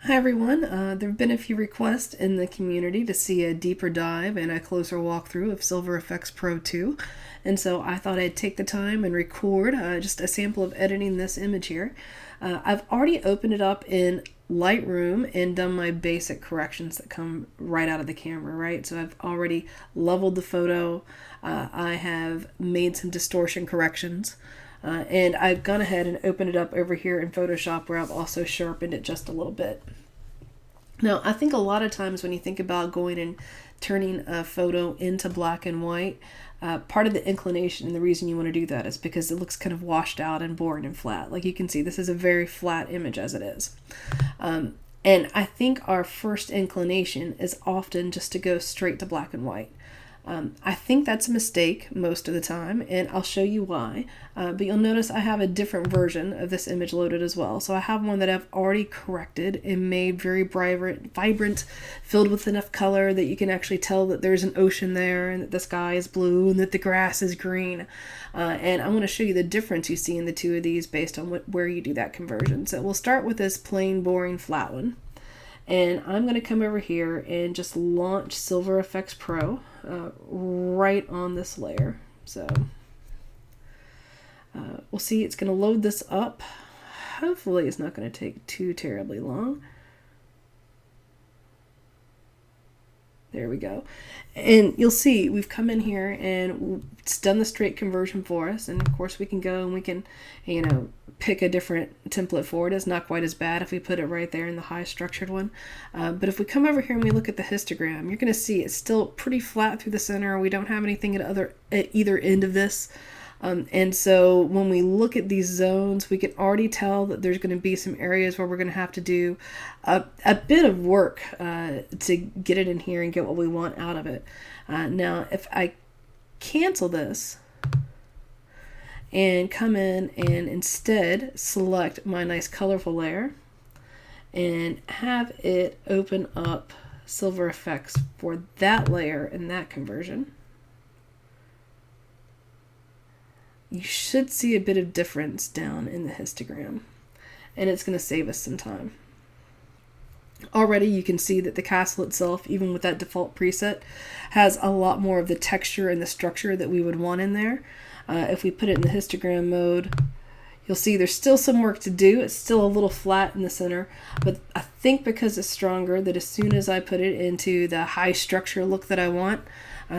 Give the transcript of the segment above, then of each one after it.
Hi everyone. There have been a few requests in the community to see a deeper dive and a closer walkthrough of Silver Efex Pro 2, and so I thought I'd take the time and record just a sample of editing this image here. I've already opened it up in Lightroom and done my basic corrections that come right out of the camera, right? So I've already leveled the photo. I have made some distortion corrections. And I've gone ahead and opened it up over here in Photoshop, where I've also sharpened it just a little bit. Now, I think a lot of times when you think about going and turning a photo into black and white, part of the inclination and the reason you want to do that is because it looks kind of washed out and boring and flat. Like you can see, this is a very flat image as it is. And I think our first inclination is often just to go straight to black and white. I think that's a mistake most of the time, and I'll show you why. But you'll notice I have a different version of this image loaded as well. So I have one that I've already corrected and made very vibrant, filled with enough color that you can actually tell that there's an ocean there and that the sky is blue and that the grass is green. And I want to show you the difference you see in the two of these based on where you do that conversion. So we'll start with this plain, boring, flat one. And I'm going to come over here and just launch Silver Efex Pro right on this layer. So we'll see it's going to load this up. Hopefully it's not going to take too terribly long. There we go. And you'll see we've come in here and it's done the straight conversion for us. And of course we can go and we can, pick a different template for it. It's not quite as bad if we put it right there in the high structured one. But if we come over here and we look at the histogram, you're going to see it's still pretty flat through the center. We don't have anything at either end of this. And so when we look at these zones, we can already tell that there's going to be some areas where we're going to have to do a bit of work to get it in here and get what we want out of it. Now, if I cancel this and come in and instead select my nice colorful layer and have it open up Silver Efex for that layer and that conversion, you should see a bit of difference down in the histogram, and it's going to save us some time. Already you can see that the castle itself, even with that default preset, has a lot more of the texture and the structure that we would want in there. If we put it in the histogram mode, you'll see there's still some work to do. It's still a little flat in the center, but I think because it's stronger, that as soon as I put it into the high structure look that I want,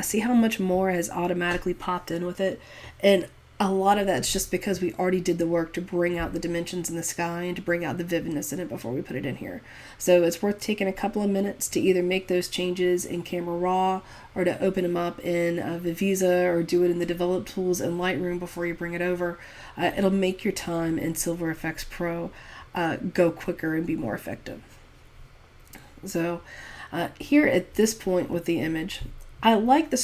see how much more has automatically popped in with it. And a lot of that's just because we already did the work to bring out the dimensions in the sky and to bring out the vividness in it before we put it in here. So it's worth taking a couple of minutes to either make those changes in Camera Raw or to open them up in Vivisa or do it in the Develop Tools in Lightroom before you bring it over. It'll make your time in Silver Efex Pro go quicker and be more effective. So here at this point with the image, I like the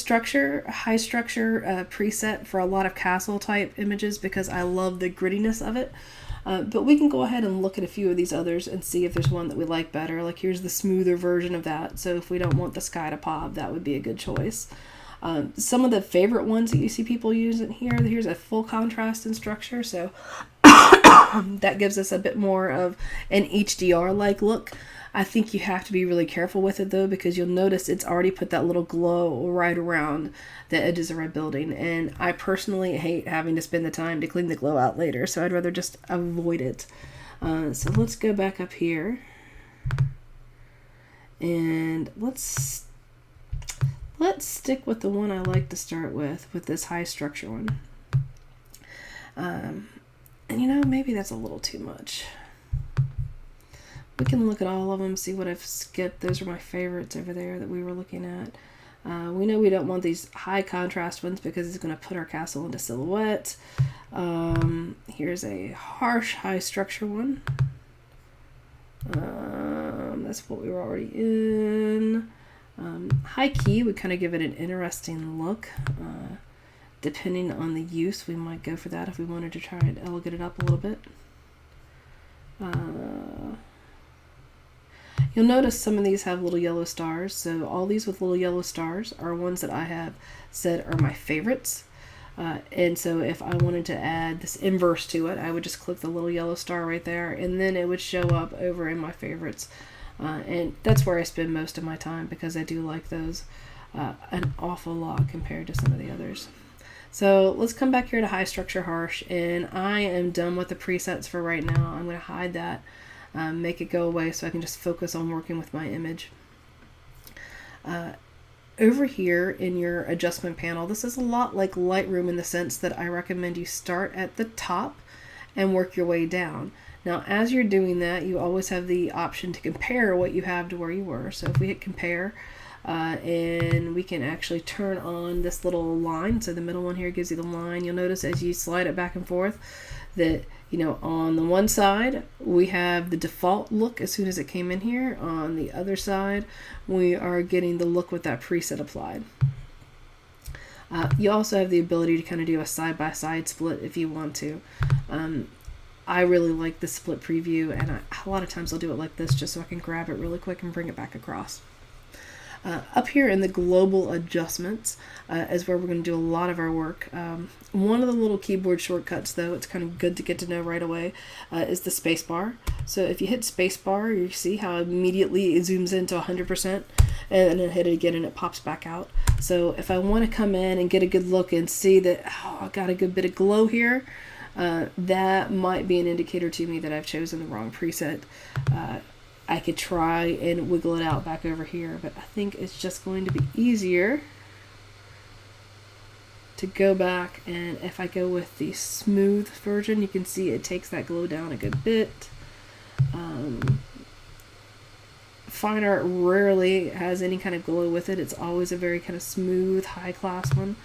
high structure preset for a lot of castle type images because I love the grittiness of it. But we can go ahead and look at a few of these others and see if there's one that we like better. Like here's the smoother version of that. So if we don't want the sky to pop, that would be a good choice. Some of the favorite ones that you see people using here's a full contrast in structure. So that gives us a bit more of an HDR-like look. I think you have to be really careful with it though, because you'll notice it's already put that little glow right around the edges of our building, and I personally hate having to spend the time to clean the glow out later, so I'd rather just avoid it. So let's go back up here and let's stick with the one I like to start with this high structure one. And maybe that's a little too much. We can look at all of them, see what I've skipped. Those are my favorites over there that we were looking at. We know we don't want these high contrast ones because it's going to put our castle into silhouette. Here's a harsh high structure one. That's what we were already in. High key would kind of give it an interesting look. Depending on the use, we might go for that if we wanted to try and elegate it up a little bit. You'll notice some of these have little yellow stars, so all these with little yellow stars are ones that I have said are my favorites. And so if I wanted to add this inverse to it, I would just click the little yellow star right there, and then it would show up over in my favorites. And that's where I spend most of my time, because I do like those an awful lot compared to some of the others. So let's come back here to high structure harsh, and I am done with the presets for right now. I'm going to hide that, make it go away so I can just focus on working with my image. Over here in your adjustment panel, this is a lot like Lightroom in the sense that I recommend you start at the top and work your way down. Now, as you're doing that, you always have the option to compare what you have to where you were. So if we hit compare, and we can actually turn on this little line. So the middle one here gives you the line. You'll notice as you slide it back and forth that, on the one side, we have the default look as soon as it came in here. On the other side, we are getting the look with that preset applied. You also have the ability to kind of do a side-by-side split if you want to. I really like the split preview, and a lot of times I'll do it like this just so I can grab it really quick and bring it back across. Up here in the global adjustments is where we're going to do a lot of our work. One of the little keyboard shortcuts, though, it's kind of good to get to know right away, is the space bar. So if you hit space bar, you see how immediately it zooms into 100%, and then hit it again and it pops back out. So if I want to come in and get a good look and see that, I got a good bit of glow here, that might be an indicator to me that I've chosen the wrong preset. I could try and wiggle it out back over here, but I think it's just going to be easier to go back, and if I go with the smooth version, you can see it takes that glow down a good bit. Fine art rarely has any kind of glow with it. It's always a very kind of smooth, high class one.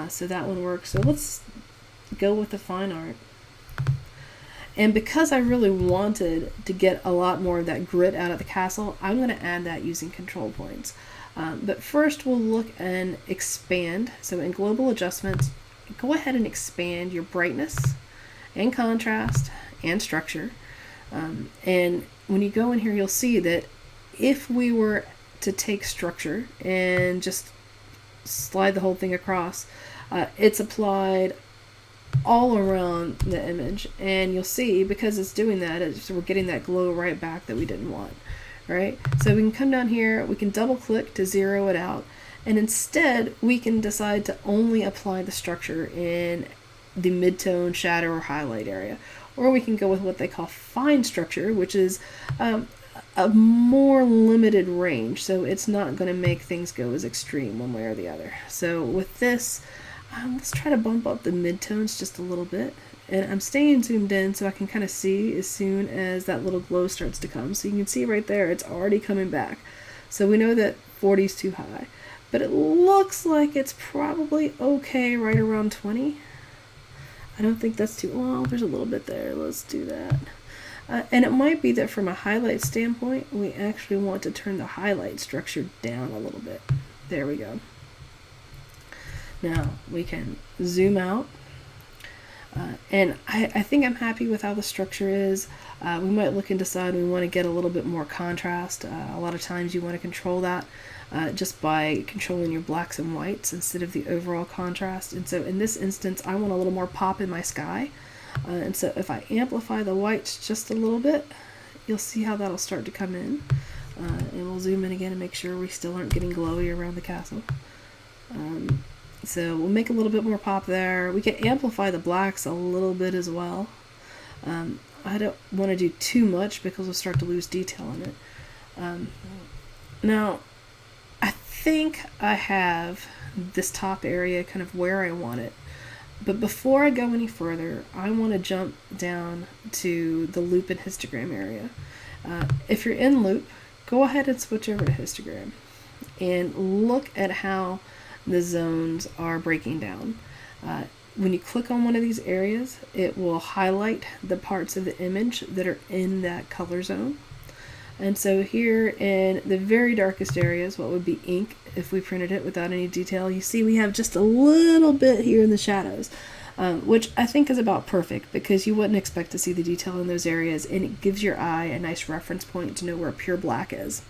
So that one works. So let's go with the fine art. And because I really wanted to get a lot more of that grit out of the castle, I'm going to add that using control points. But first we'll look and expand. So in global adjustments, go ahead and expand your brightness and contrast and structure. And when you go in here, you'll see that if we were to take structure and just slide the whole thing across, it's applied all around the image, and you'll see because it's doing that, we're getting that glow right back that we didn't want, right? So we can come down here, we can double click to zero it out, and instead we can decide to only apply the structure in the mid-tone, shadow, or highlight area, or we can go with what they call fine structure, which is a more limited range, so it's not going to make things go as extreme one way or the other. So with this, let's try to bump up the midtones just a little bit, and I'm staying zoomed in so I can kind of see as soon as that little glow starts to come. So you can see right there, it's already coming back. So we know that 40 is too high, but it looks like it's probably okay right around 20. I don't think that's too, well, there's a little bit there. Let's do that. And it might be that from a highlight standpoint, we actually want to turn the highlight structure down a little bit. There we go. Now we can zoom out, and I think I'm happy with how the structure is. We might look and decide we want to get a little bit more contrast. A lot of times you want to control that just by controlling your blacks and whites instead of the overall contrast. And so in this instance, I want a little more pop in my sky. And so if I amplify the whites just a little bit, you'll see how that'll start to come in. And we'll zoom in again and make sure we still aren't getting glowy around the castle. So we'll make a little bit more pop there. We can amplify the blacks a little bit as well. I don't want to do too much because we'll start to lose detail in it. Now, I think I have this top area kind of where I want it. But before I go any further, I want to jump down to the loop and histogram area. If you're in loop, go ahead and switch over to histogram and look at how the zones are breaking down. When you click on one of these areas, it will highlight the parts of the image that are in that color zone. And so here in the very darkest areas, what would be ink if we printed it without any detail, you see we have just a little bit here in the shadows, which I think is about perfect because you wouldn't expect to see the detail in those areas, and it gives your eye a nice reference point to know where pure black is.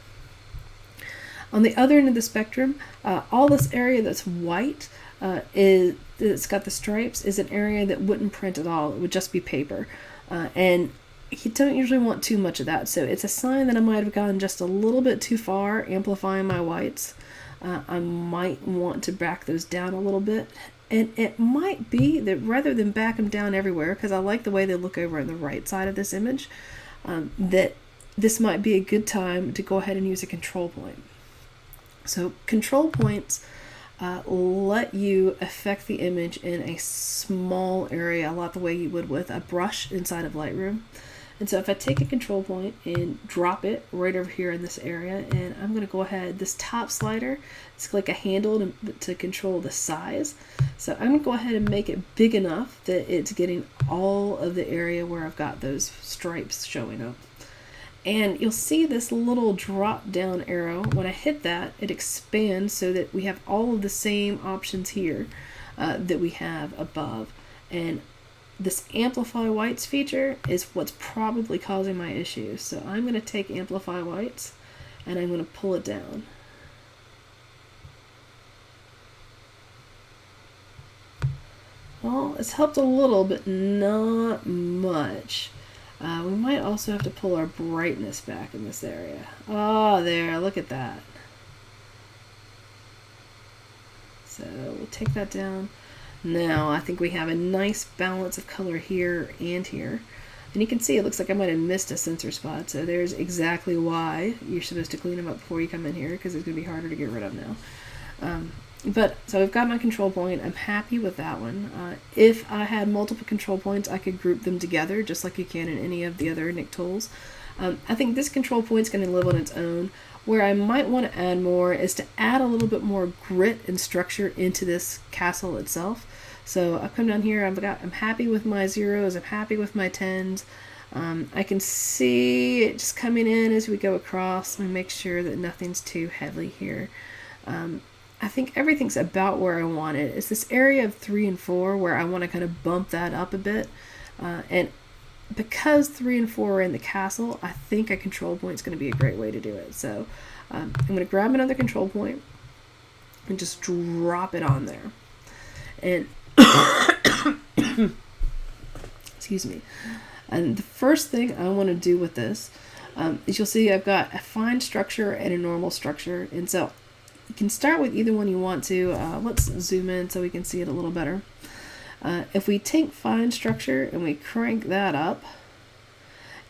On the other end of the spectrum, all this area that's white, it's got the stripes is an area that wouldn't print at all. It would just be paper. And you don't usually want too much of that. So it's a sign that I might have gone just a little bit too far amplifying my whites. I might want to back those down a little bit. And it might be that rather than back them down everywhere, because I like the way they look over on the right side of this image, that this might be a good time to go ahead and use a control point. So control points let you affect the image in a small area, a lot the way you would with a brush inside of Lightroom. And so if I take a control point and drop it right over here in this area, and I'm going to go ahead, this top slider, it's like a handle to control the size. So I'm going to go ahead and make it big enough that it's getting all of the area where I've got those stripes showing up. And you'll see this little drop down arrow. When I hit that, it expands so that we have all of the same options here that we have above. And this amplify whites feature is what's probably causing my issue. So I'm going to take amplify whites and I'm going to pull it down. Well, it's helped a little, but not much. We might also have to pull our brightness back in this area. Oh, there, look at that. So we'll take that down. Now I think we have a nice balance of color here and here. And you can see it looks like I might have missed a sensor spot. So there's exactly why you're supposed to clean them up before you come in here, because it's going to be harder to get rid of now. So I've got my control point. I'm happy with that one. If I had multiple control points, I could group them together just like you can in any of the other Nik tools. I think this control point is going to live on its own. Where I might want to add more is to add a little bit more grit and structure into this castle itself. So I've come down here, I'm happy with my zeros, I'm happy with my 10s. I can see it just coming in as we go across. Let me make sure that nothing's too heavy here. I think everything's about where I want it. It's this area of 3 and 4 where I want to kind of bump that up a bit. And because 3 and 4 are in the castle, I think a control point is going to be a great way to do it. So I'm going to grab another control point and just drop it on there. And excuse me. And the first thing I want to do with this is you'll see I've got a fine structure and a normal structure. And so you can start with either one you want to. Let's zoom in so we can see it a little better. If we take fine structure and we crank that up,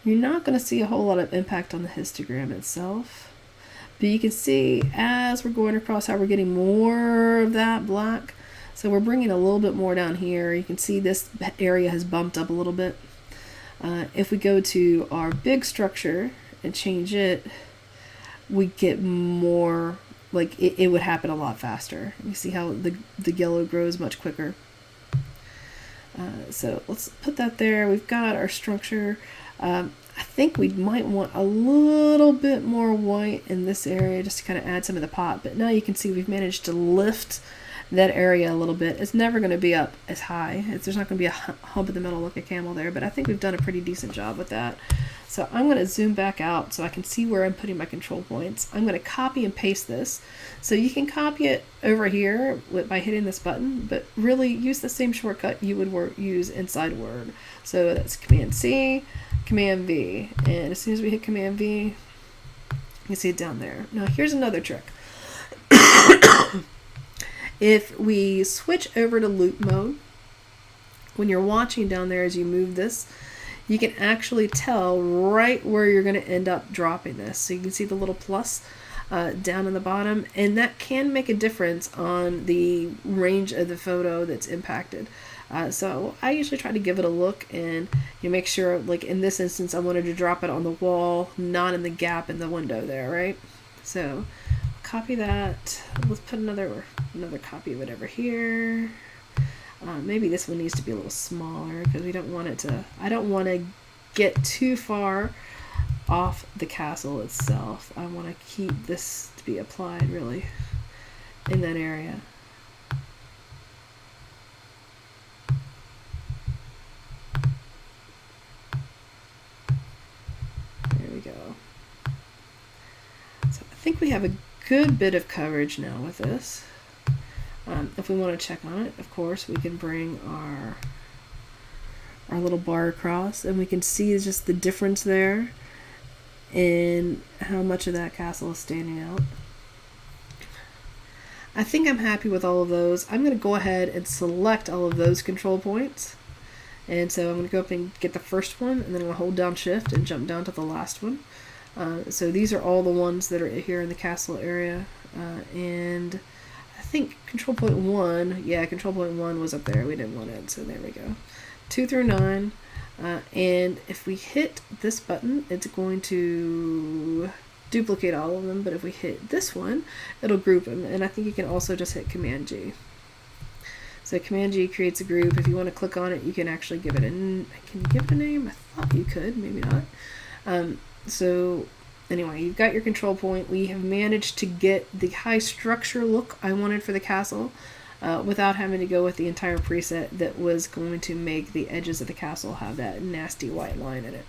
you're not going to see a whole lot of impact on the histogram itself. But you can see as we're going across how we're getting more of that black. So we're bringing a little bit more down here. You can see this area has bumped up a little bit. If we go to our big structure and change it, we get more, like it would happen a lot faster. You see how the yellow grows much quicker. So let's put that there. We've got our structure. I think we might want a little bit more white in this area just to kind of add some of the pop. But now you can see we've managed to lift that area a little bit. It's never going to be up as high. There's not going to be a hump in the middle like a camel there, but I think we've done a pretty decent job with that. So I'm going to zoom back out so I can see where I'm putting my control points. I'm going to copy and paste this. So you can copy it over here by hitting this button, but really use the same shortcut you would use inside Word. So that's Command C, Command V, and as soon as we hit Command V, you can see it down there. Now here's another trick. If we switch over to loop mode, when you're watching down there as you move this, you can actually tell right where you're going to end up dropping this. So you can see the little plus down in the bottom, and that can make a difference on the range of the photo that's impacted. So I usually try to give it a look, and you make sure, like in this instance, I wanted to drop it on the wall, not in the gap in the window there, right? So copy that. Let's put another copy of it over here. Maybe this one needs to be a little smaller because we don't want it to. I don't want to get too far off the castle itself. I want to keep this to be applied really in that area. There we go. So I think we have a good bit of coverage now with this. If we want to check on it, of course, we can bring our little bar across, and we can see just the difference there in how much of that castle is standing out. I think I'm happy with all of those. I'm going to go ahead and select all of those control points. And so I'm going to go up and get the first one, and then I'm going to hold down shift and jump down to the last one. So these are all the ones that are here in the castle area. And I think control point 1, yeah, control point 1 was up there. We didn't want it, so there we go. 2 through 9. And if we hit this button, it's going to duplicate all of them, but if we hit this one, it'll group them. And I think you can also just hit Command G. So Command G creates a group. If you want to click on it, you can actually give it a can you give it a name? I thought you could, maybe not. So anyway, you've got your control point. We have managed to get the high structure look I wanted for the castle without having to go with the entire preset that was going to make the edges of the castle have that nasty white line in it.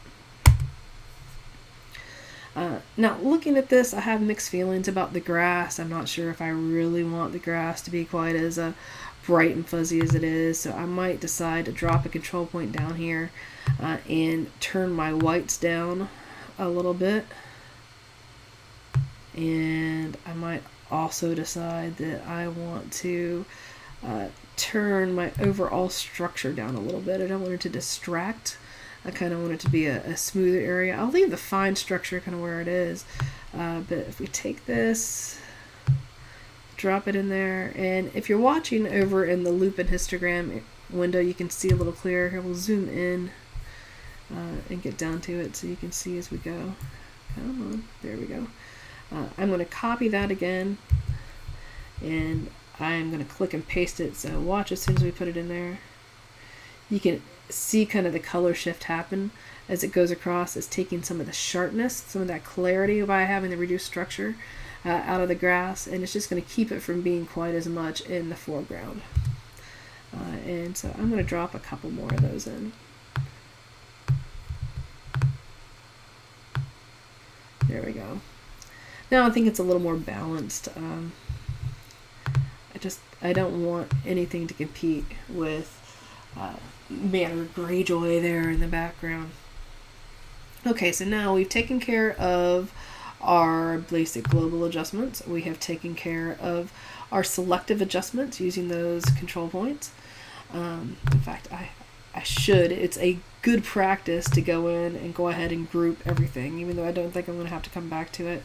Now, looking at this, I have mixed feelings about the grass. I'm not sure if I really want the grass to be quite as bright and fuzzy as it is, so I might decide to drop a control point down here and turn my whites down a little bit. And I might also decide that I want to turn my overall structure down a little bit. I don't want it to distract. I kind of want it to be a smoother area. I'll leave the fine structure kind of where it is. But if we take this, drop it in there, and if you're watching over in the loop and histogram window, you can see a little clearer. Here, we'll zoom in and get down to it so you can see as we go. Come on, there we go. I'm going to copy that again, and I'm going to click and paste it. So watch as soon as we put it in there. You can see kind of the color shift happen as it goes across. It's taking some of the sharpness, some of that clarity by having the reduced structure out of the grass, and it's just going to keep it from being quite as much in the foreground. And so I'm going to drop a couple more of those in. There we go. Now I think it's a little more balanced. I don't want anything to compete with Manor Greyjoy there in the background. Okay, so now we've taken care of our basic global adjustments. We have taken care of our selective adjustments using those control points. In fact, it's a good practice to go in and go ahead and group everything, even though I don't think I'm going to have to come back to it.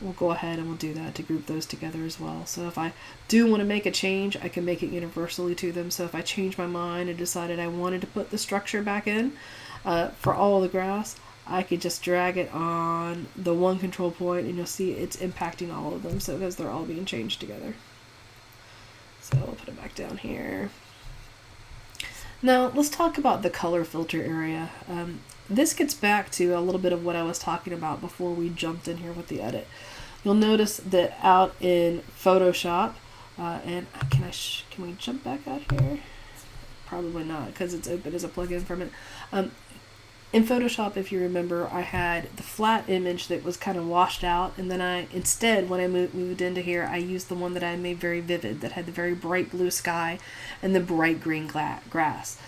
We'll go ahead and we'll do that to group those together as well. So if I do want to make a change, I can make it universally to them. So if I change my mind and decided I wanted to put the structure back in for all the grass, I could just drag it on the one control point, and you'll see it's impacting all of them, so because they're all being changed together. So I'll put it back down here. Now let's talk about the color filter area. This gets back to a little bit of what I was talking about before we jumped in here with the edit. You'll notice that out in Photoshop, and can we jump back out here? Probably not, because it's open as a plugin from it. In Photoshop, if you remember, I had the flat image that was kind of washed out, and then instead, when I moved into here, I used the one that I made very vivid, that had the very bright blue sky and the bright green grass.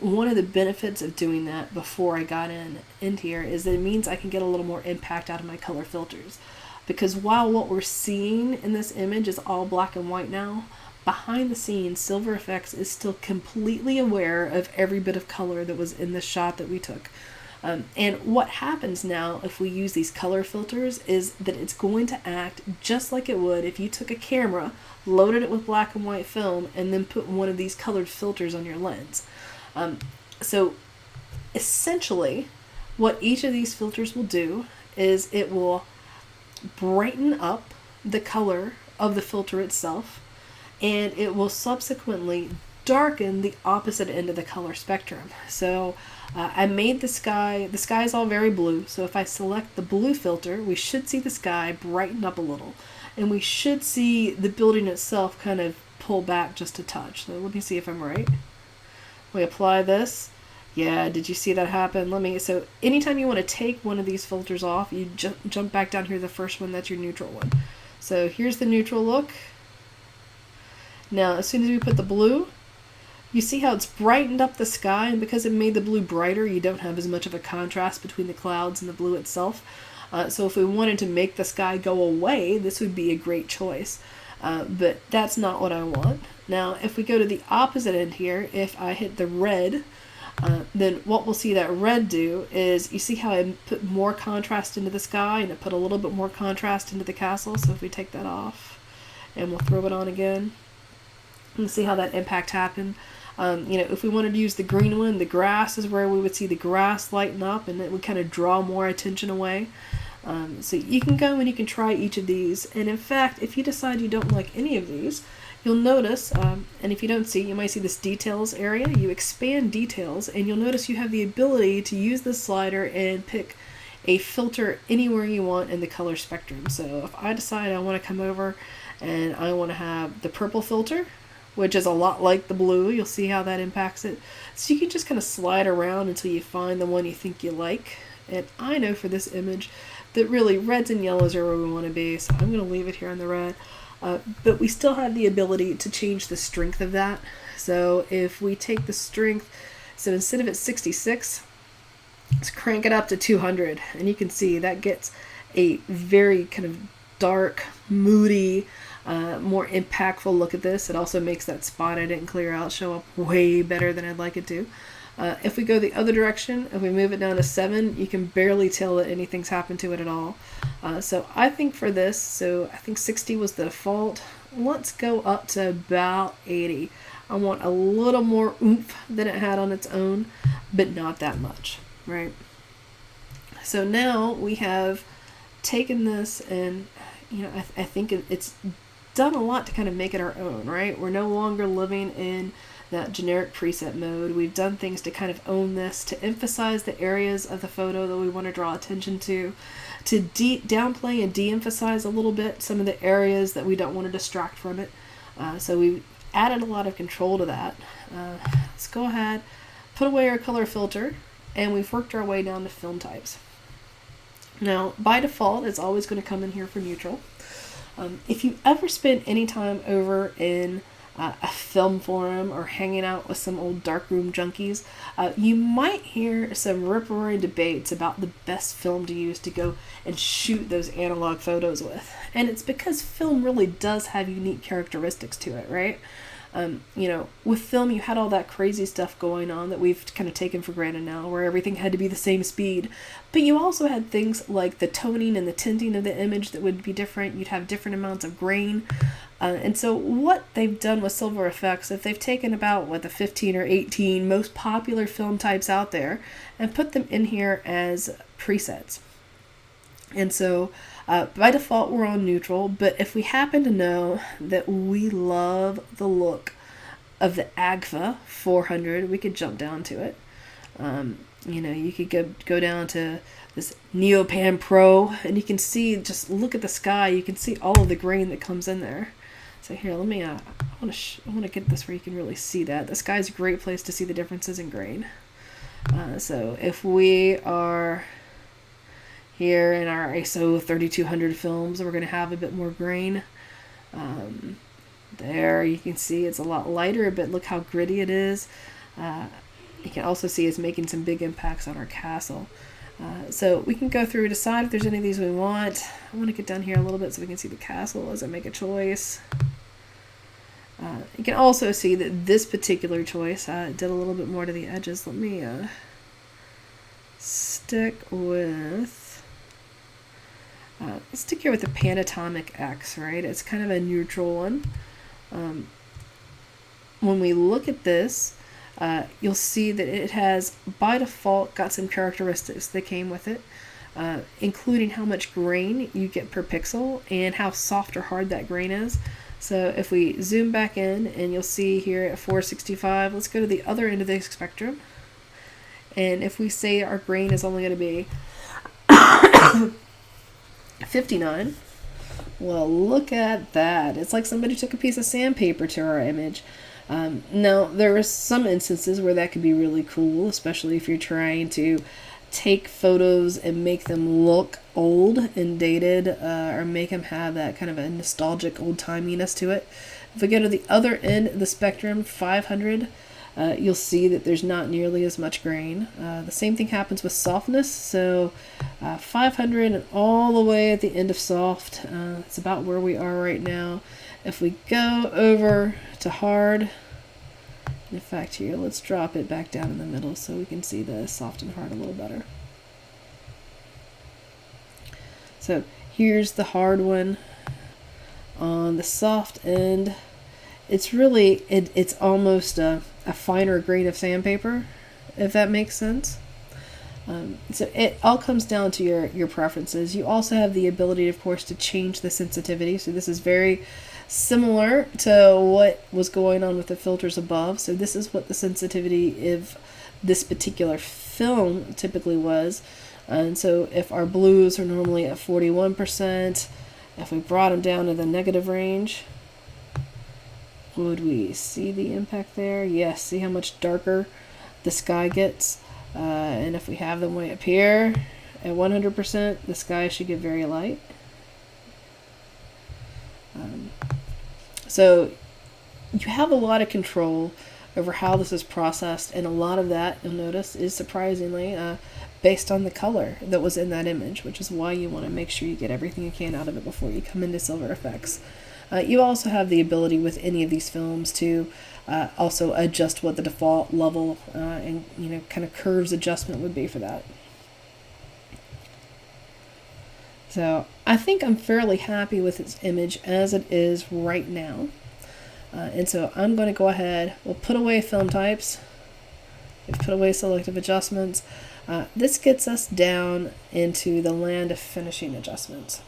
One of the benefits of doing that before I got in here is that it means I can get a little more impact out of my color filters. Because while what we're seeing in this image is all black and white now, behind the scenes, Silver Efex is still completely aware of every bit of color that was in the shot that we took. And what happens now if we use these color filters is that it's going to act just like it would if you took a camera, loaded it with black and white film, and then put one of these colored filters on your lens. So essentially, what each of these filters will do is it will brighten up the color of the filter itself, and it will subsequently darken the opposite end of the color spectrum. So I made the sky is all very blue, so if I select the blue filter, we should see the sky brighten up a little, and we should see the building itself kind of pull back just a touch. So let me see if I'm right. We apply this. Yeah, did you see that happen? So anytime you want to take one of these filters off, you jump back down here, the first one, that's your neutral one. So here's the neutral look. Now, as soon as we put the blue, you see how it's brightened up the sky, and because it made the blue brighter, you don't have as much of a contrast between the clouds and the blue itself. So if we wanted to make the sky go away, this would be a great choice. But that's not what I want. Now, if we go to the opposite end here, if I hit the red, then what we'll see that red do is, you see how I put more contrast into the sky and it put a little bit more contrast into the castle. So if we take that off and we'll throw it on again, you can see how that impact happened. If we wanted to use the green one, the grass is where we would see the grass lighten up and it would kind of draw more attention away. So you can go and you can try each of these. And in fact, if you decide you don't like any of these, you'll notice, and if you don't see, you might see this details area. You expand details and you'll notice you have the ability to use this slider and pick a filter anywhere you want in the color spectrum. So if I decide I want to come over and I want to have the purple filter, which is a lot like the blue, you'll see how that impacts it. So you can just kind of slide around until you find the one you think you like. And I know for this image that really reds and yellows are where we want to be, so I'm going to leave it here on the red. But we still have the ability to change the strength of that. So if we take the strength, so instead of at 66, let's crank it up to 200. And you can see that gets a very kind of dark, moody, more impactful look at this. It also makes that spot I didn't clear out show up way better than I'd like it to. If we go the other direction, if we move it down to 7, you can barely tell that anything's happened to it at all. So I think for this, so I think 60 was the default. Let's go up to about 80. I want a little more oomph than it had on its own, but not that much, right? So now we have taken this and, I think it's done a lot to kind of make it our own, right? We're no longer living in that generic preset mode. We've done things to kind of own this, to emphasize the areas of the photo that we want to draw attention to downplay and de-emphasize a little bit some of the areas that we don't want to distract from it. So we've added a lot of control to that. Let's go ahead, put away our color filter, and we've worked our way down to film types. Now, by default, it's always going to come in here for neutral. If you ever spend any time over in a film forum or hanging out with some old darkroom junkies, you might hear some rip-roaring debates about the best film to use to go and shoot those analog photos with. And it's because film really does have unique characteristics to it, right? With film, you had all that crazy stuff going on that we've kind of taken for granted now, where everything had to be the same speed. But you also had things like the toning and the tinting of the image that would be different. You'd have different amounts of grain. And so what they've done with Silver Efex, if they've taken about the 15 or 18 most popular film types out there and put them in here as presets. And so by default, we're on neutral, but if we happen to know that we love the look of the Agfa 400, we could jump down to it. You could go down to this Neopan Pro, and you can see, just look at the sky, you can see all of the grain that comes in there. So here, let me, I want to get this where you can really see that. The sky is a great place to see the differences in grain. So if we are here in our ISO 3200 films, we're going to have a bit more grain. There you can see it's a lot lighter, but look how gritty it is. You can also see it's making some big impacts on our castle. So we can go through and decide if there's any of these we want. I want to get down here a little bit so we can see the castle as I make a choice. You can also see that this particular choice did a little bit more to the edges. Let me stick with... let's stick here with the Panatomic X, right? It's kind of a neutral one. When we look at this, you'll see that it has, by default, got some characteristics that came with it, including how much grain you get per pixel and how soft or hard that grain is. So if we zoom back in, and you'll see here at 465, let's go to the other end of the spectrum. And if we say our grain is only going to be 59, well, look at that. It's like somebody took a piece of sandpaper to our image. Now, there are some instances where that could be really cool, especially if you're trying to take photos and make them look old and dated, or make them have that kind of a nostalgic old-timiness to it. If we go to the other end of the spectrum, 500, you'll see that there's not nearly as much grain. The same thing happens with softness. So 500 and all the way at the end of soft, it's about where we are right now. If we go over to hard, in fact here, let's drop it back down in the middle so we can see the soft and hard a little better. So here's the hard one. On the soft end, it's really, it's almost a finer grain of sandpaper, if that makes sense. So it all comes down to your preferences. You also have the ability, of course, to change the sensitivity. So this is very similar to what was going on with the filters above. So this is what the sensitivity of this particular film typically was. And so if our blues are normally at 41%, if we brought them down to the negative range, would we see the impact there? Yes, see how much darker the sky gets? And if we have them way up here at 100%, the sky should get very light. So you have a lot of control over how this is processed, and a lot of that, you'll notice, is surprisingly based on the color that was in that image, which is why you want to make sure you get everything you can out of it before you come into Silver Efex. You also have the ability with any of these films to also adjust what the default level and kind of curves adjustment would be for that. So I think I'm fairly happy with this image as it is right now. And so I'm going to go ahead, we'll put away film types, we've put away selective adjustments. This gets us down into the land of finishing adjustments.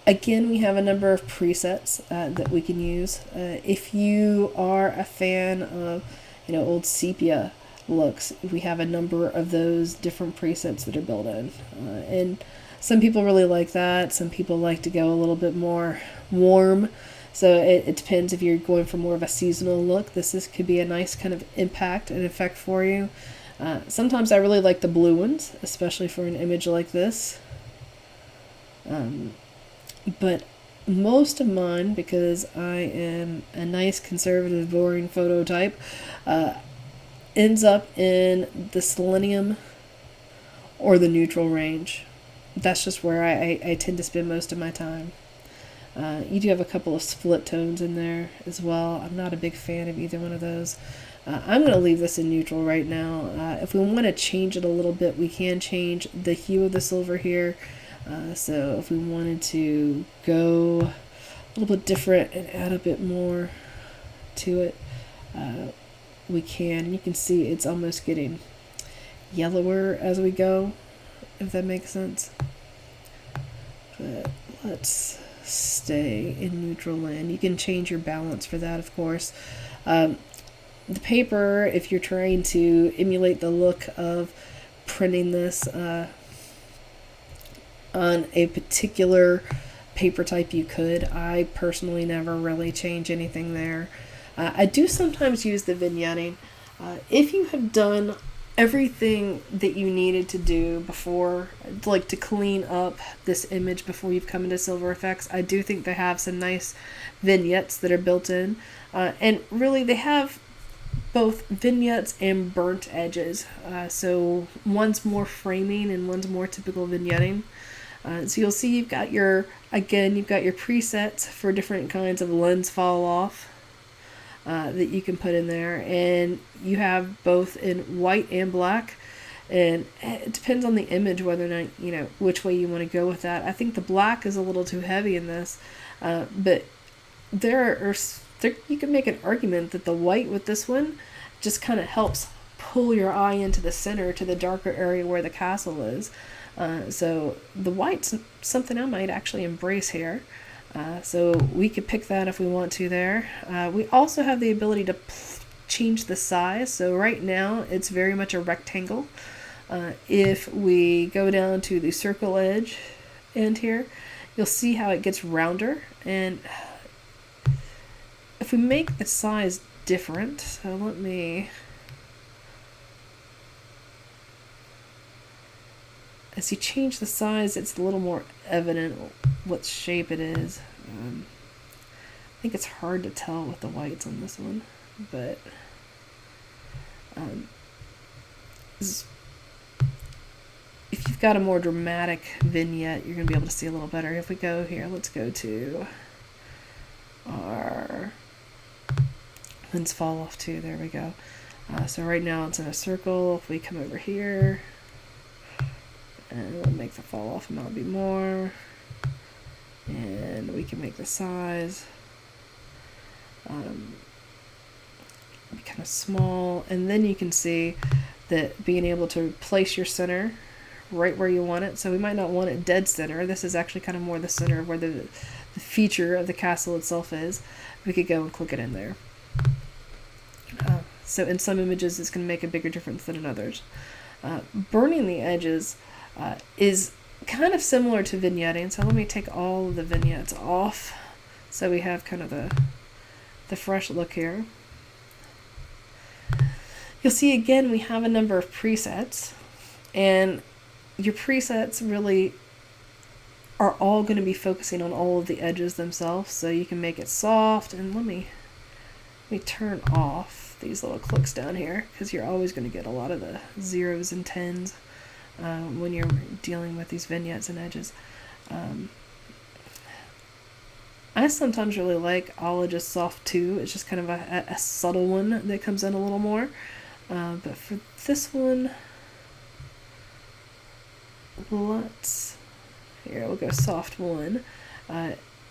Again, we have a number of presets that we can use. If you are a fan of old sepia looks, we have a number of those different presets that are built in. And some people really like that. Some people like to go a little bit more warm. So it depends if you're going for more of a seasonal look. This could be a nice kind of impact and effect for you. Sometimes I really like the blue ones, especially for an image like this. But most of mine, because I am a nice conservative boring photo type, ends up in the selenium or the neutral range. That's just where I tend to spend most of my time. You do have a couple of split tones in there as well. I'm not a big fan of either one of those. I'm going to leave this in neutral right now. If we want to change it a little bit, we can change the hue of the silver here. So if we wanted to go a little bit different and add a bit more to it, we can. And you can see it's almost getting yellower as we go, if that makes sense. But let's stay in neutral land. You can change your balance for that, of course. The paper, if you're trying to emulate the look of printing this on a particular paper type, you could. I personally never really change anything there. I do sometimes use the vignetting. If you have done everything that you needed to do before, like to clean up this image before you've come into Silver Efex, I do think they have some nice vignettes that are built in. And really they have both vignettes and burnt edges. So one's more framing and one's more typical vignetting. So you'll see you've got your presets for different kinds of lens fall off that you can put in there, and you have both in white and black, and it depends on the image whether or not which way you want to go with that. I think the black is a little too heavy in this, but you can make an argument that the white with this one just kind of helps pull your eye into the center to the darker area where the castle is. So the white's something I might actually embrace here. So we could pick that if we want to there. We also have the ability to change the size. So right now it's very much a rectangle. If we go down to the circle edge end here, you'll see how it gets rounder. And if we make the size different, so let me... As you change the size, it's a little more evident what shape it is. I think it's hard to tell with the whites on this one, but if you've got a more dramatic vignette, you're going to be able to see a little better. If we go here, let's go to our lens fall off too. There we go. So right now it's in a circle. If we come over here, and we'll make the fall off amount be more, and we can make the size be kind of small, and then you can see that being able to place your center right where you want it. So we might not want it dead center. This is actually kind of more the center of where the feature of the castle itself is. We could go and click it in there. So in some images it's going to make a bigger difference than in others. Burning the edges is kind of similar to vignetting. So let me take all of the vignettes off so we have kind of the fresh look here. You'll see again we have a number of presets, and your presets really are all going to be focusing on all of the edges themselves. So you can make it soft, and let me turn off these little clicks down here, because you're always going to get a lot of the 0s and 10s when you're dealing with these vignettes and edges. I sometimes really like Ologist Soft 2. It's just kind of a subtle one that comes in a little more. But for this one, we'll go Soft 1.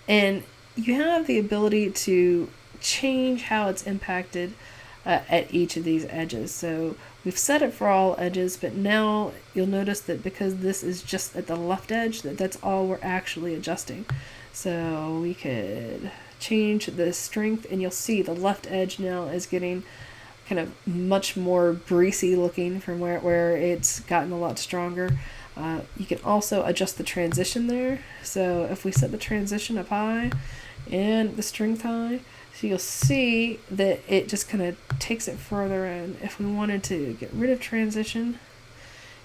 And you have the ability to change how it's impacted at each of these edges. So we've set it for all edges, but now you'll notice that because this is just at the left edge, that's all we're actually adjusting. So we could change the strength, and you'll see the left edge now is getting kind of much more greasy looking from where it's gotten a lot stronger. You can also adjust the transition there. So if we set the transition up high and the strength high, so you'll see that it just kind of takes it further in. If we wanted to get rid of transition,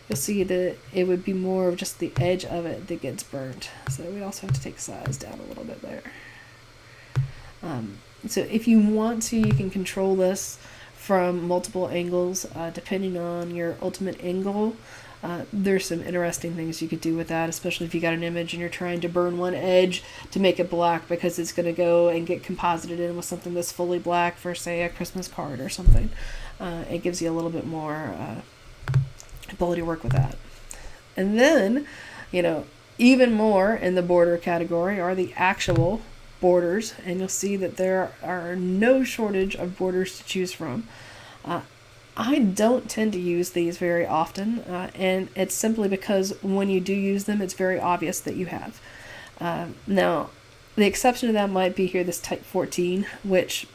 you'll see that it would be more of just the edge of it that gets burnt. So we also have to take size down a little bit there. So if you want to, you can control this from multiple angles, depending on your ultimate angle. There's some interesting things you could do with that, especially if you got an image and you're trying to burn one edge to make it black because it's going to go and get composited in with something that's fully black for, say, a Christmas card or something. It gives you a little bit more ability to work with that. And then, even more in the border category are the actual borders, and you'll see that there are no shortage of borders to choose from. I don't tend to use these very often, and it's simply because when you do use them, it's very obvious that you have. Now, the exception to that might be here, this Type 14, which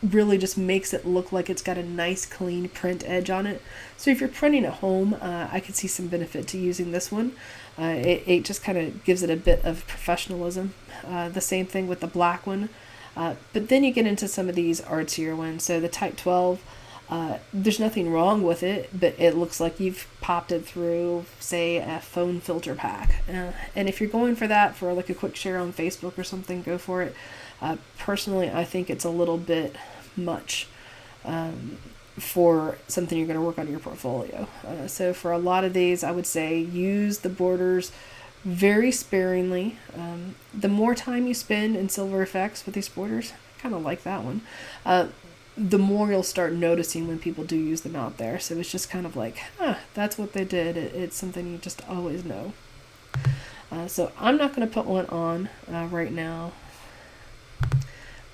really just makes it look like it's got a nice clean print edge on it. So if you're printing at home, I could see some benefit to using this one. It just kind of gives it a bit of professionalism. The same thing with the black one. But then you get into some of these artsier ones. So the Type 12, there's nothing wrong with it, but it looks like you've popped it through, say, a phone filter pack. And if you're going for that for like a quick share on Facebook or something, go for it. Personally, I think it's a little bit much for something you're going to work on in your portfolio. So for a lot of these, I would say use the borders very sparingly. The more time you spend in Silver Efex with these borders, I kind of like that one, the more you'll start noticing when people do use them out there. So it's just kind of like, that's what they did. It's something you just always know. So I'm not going to put one on right now.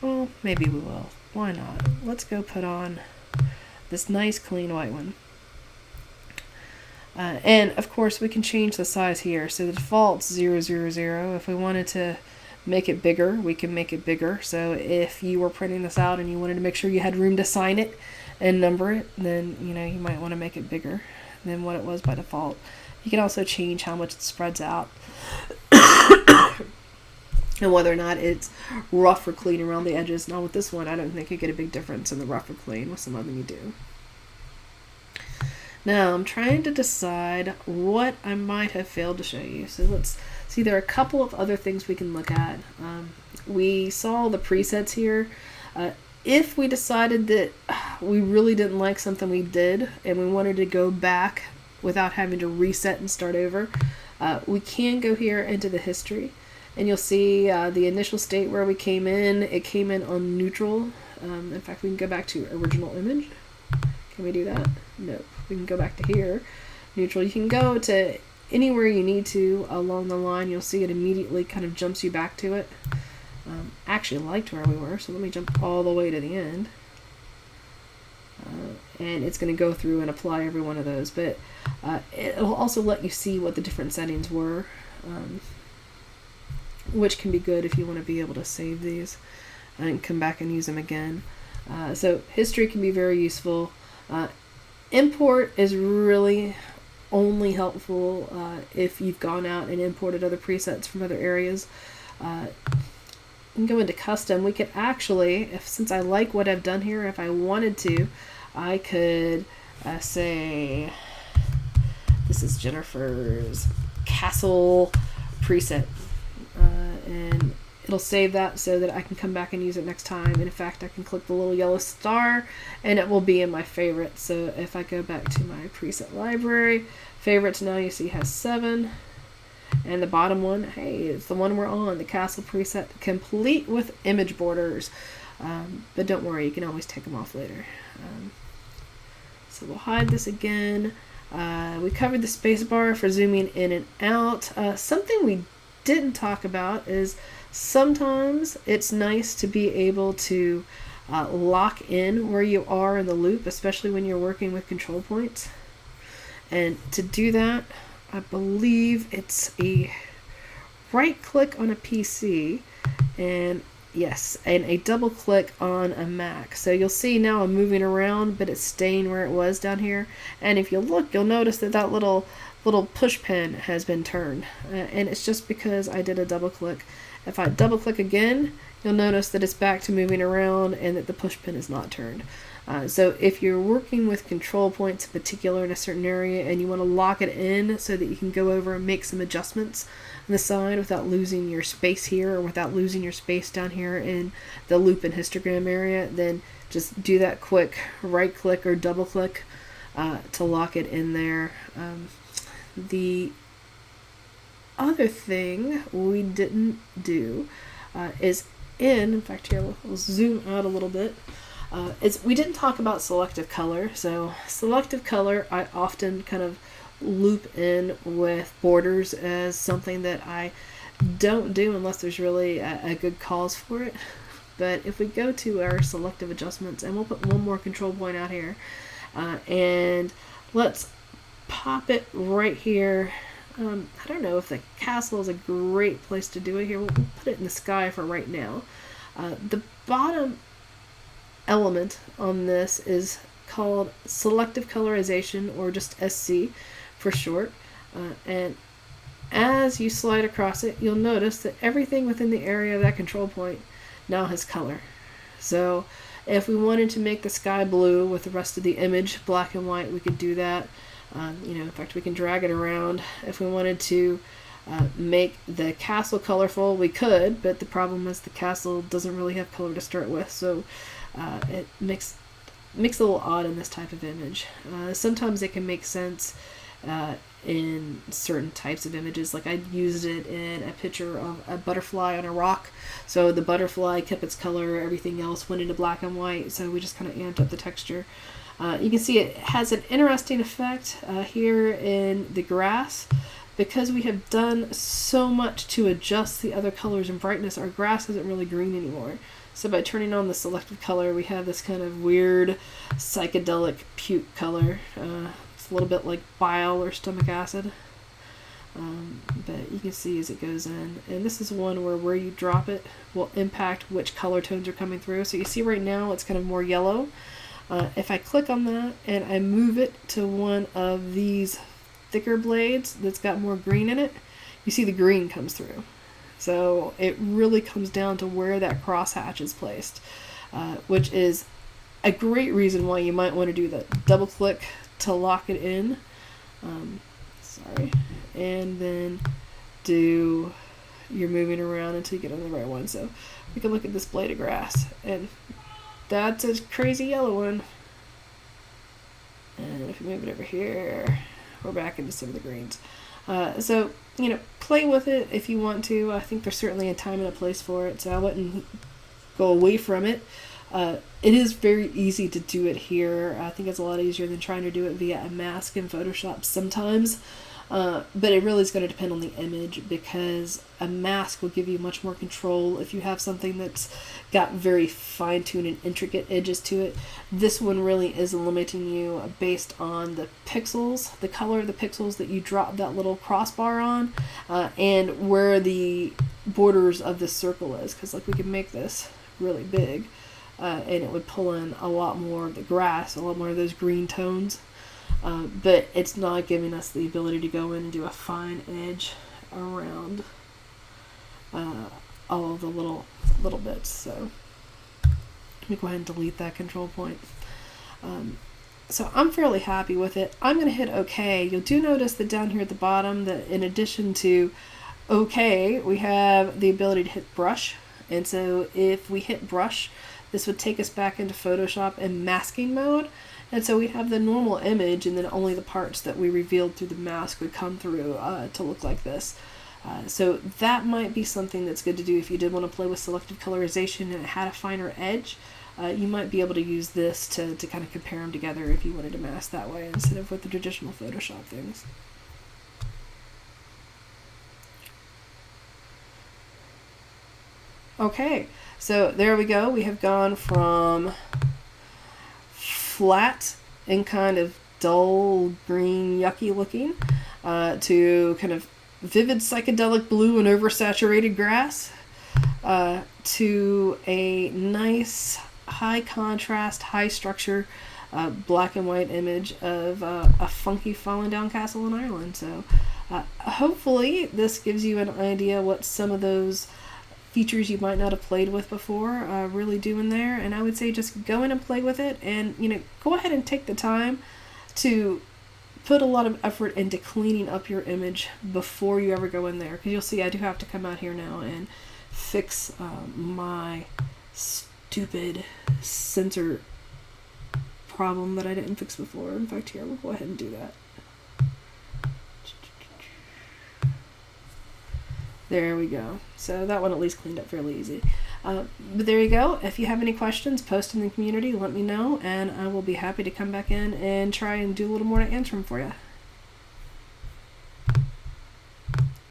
Well, maybe we will. Why not? Let's go put on this nice clean white one. And of course we can change the size here. So the default's 000. If we wanted to make it bigger, we can make it bigger. So if you were printing this out and you wanted to make sure you had room to sign it and number it, then you might want to make it bigger than what it was by default. You can also change how much it spreads out and whether or not it's rough or clean around the edges. Now with this one, I don't think you get a big difference in the rough or clean. With some of them you do. Now I'm trying to decide what I might have failed to show you. So let's see, there are a couple of other things we can look at. We saw the presets here. If we decided that we really didn't like something we did and we wanted to go back without having to reset and start over, we can go here into the history, and you'll see the initial state where we came in. It came in on neutral. In fact, we can go back to original image. Can we do that? No. We can go back to here, neutral. You can go to anywhere you need to along the line. You'll see it immediately kind of jumps you back to it. Actually liked where we were, so let me jump all the way to the end. And it's going to go through and apply every one of those, but it'll also let you see what the different settings were, which can be good if you want to be able to save these and come back and use them again. So history can be very useful. Import is really only helpful if you've gone out and imported other presets from other areas. You can go into custom. We could actually, since I like what I've done here, if I wanted to, I could say this is Jennifer's castle preset, and it'll save that so that I can come back and use it next time. And in fact, I can click the little yellow star and it will be in my favorites. So if I go back to my preset library, favorites now you see has 7. And the bottom one, hey, it's the one we're on, the castle preset, complete with image borders. But don't worry, you can always take them off later. So we'll hide this again. We covered the spacebar for zooming in and out. Something we didn't talk about is sometimes it's nice to be able to lock in where you are in the loop, especially when you're working with control points. And to do that, I believe it's a right click on a PC and yes, and a double click on a Mac. So you'll see now I'm moving around, but it's staying where it was down here. And if you look, you'll notice that that little push pin has been turned. And it's just because I did a double click. If I double click again, you'll notice that it's back to moving around and that the push pin is not turned. So if you're working with control points in particular in a certain area and you want to lock it in so that you can go over and make some adjustments on the side without losing your space here or without losing your space down here in the loop and histogram area, then just do that quick right click or double click to lock it in there. The other thing we didn't do is in fact here we'll zoom out a little bit. We didn't talk about selective color. So selective color I often kind of loop in with borders as something that I don't do unless there's really a good cause for it. But if we go to our selective adjustments, and we'll put one more control point out here, and let's pop it right here. I don't know if the castle is a great place to do it here. We'll put it in the sky for right now. The bottom element on this is called selective colorization, or just SC for short. And as you slide across it, you'll notice that everything within the area of that control point now has color. So if we wanted to make the sky blue with the rest of the image black and white, we could do that. In fact, we can drag it around. If we wanted to make the castle colorful, we could, but the problem is the castle doesn't really have color to start with, so it makes it a little odd in this type of image. Sometimes it can make sense in certain types of images. Like I used it in a picture of a butterfly on a rock, so the butterfly kept its color, everything else went into black and white, so we just kind of amped up the texture. You can see it has an interesting effect here in the grass. Because we have done so much to adjust the other colors and brightness, our grass isn't really green anymore. So by turning on the selective color, we have this kind of weird psychedelic puke color. It's a little bit like bile or stomach acid. But you can see as it goes in. And this is one where you drop it will impact which color tones are coming through. So you see right now it's kind of more yellow. If I click on that and I move it to one of these thicker blades that's got more green in it, you see the green comes through. So it really comes down to where that crosshatch is placed, which is a great reason why you might want to do that double click to lock it in. Sorry. And then do your moving around until you get on the right one. So we can look at this blade of grass, and that's a crazy yellow one. And if we move it over here, we're back into some of the greens. So, you know, play with it if you want to. I think there's certainly a time and a place for it, so I wouldn't go away from it. It is very easy to do it here. I think it's a lot easier than trying to do it via a mask in Photoshop sometimes. But it really is going to depend on the image, because a mask will give you much more control if you have something that's got very fine-tuned and intricate edges to it. This one really is limiting you based on the pixels, the color of the pixels that you drop that little crossbar on, and where the borders of the circle is, because like we can make this really big, and it would pull in a lot more of the grass, a lot more of those green tones. But it's not giving us the ability to go in and do a fine edge around all of the little bits. So let me go ahead and delete that control point. So I'm fairly happy with it. I'm going to hit OK. You'll do notice that down here at the bottom that in addition to OK, we have the ability to hit brush. And so if we hit brush, this would take us back into Photoshop in masking mode. And so we have the normal image, and then only the parts that we revealed through the mask would come through to look like this. So that might be something that's good to do if you did want to play with selective colorization and it had a finer edge. You might be able to use this to kind of compare them together if you wanted to mask that way instead of with the traditional Photoshop things. Okay, so there we go. We have gone from flat and kind of dull green yucky looking to kind of vivid psychedelic blue and oversaturated grass to a nice high contrast, high structure black and white image of a funky falling down castle in Ireland. So hopefully this gives you an idea what some of those features you might not have played with before really do in there. And I would say just go in and play with it, and you know, go ahead and take the time to put a lot of effort into cleaning up your image before you ever go in there, because you'll see I do have to come out here now and fix my stupid center problem that I didn't fix before. In fact, here, we'll go ahead and do that. There we go. So that one at least cleaned up fairly easy. But there you go. If you have any questions, post in the community, let me know, and I will be happy to come back in and try and do a little more to answer them for you.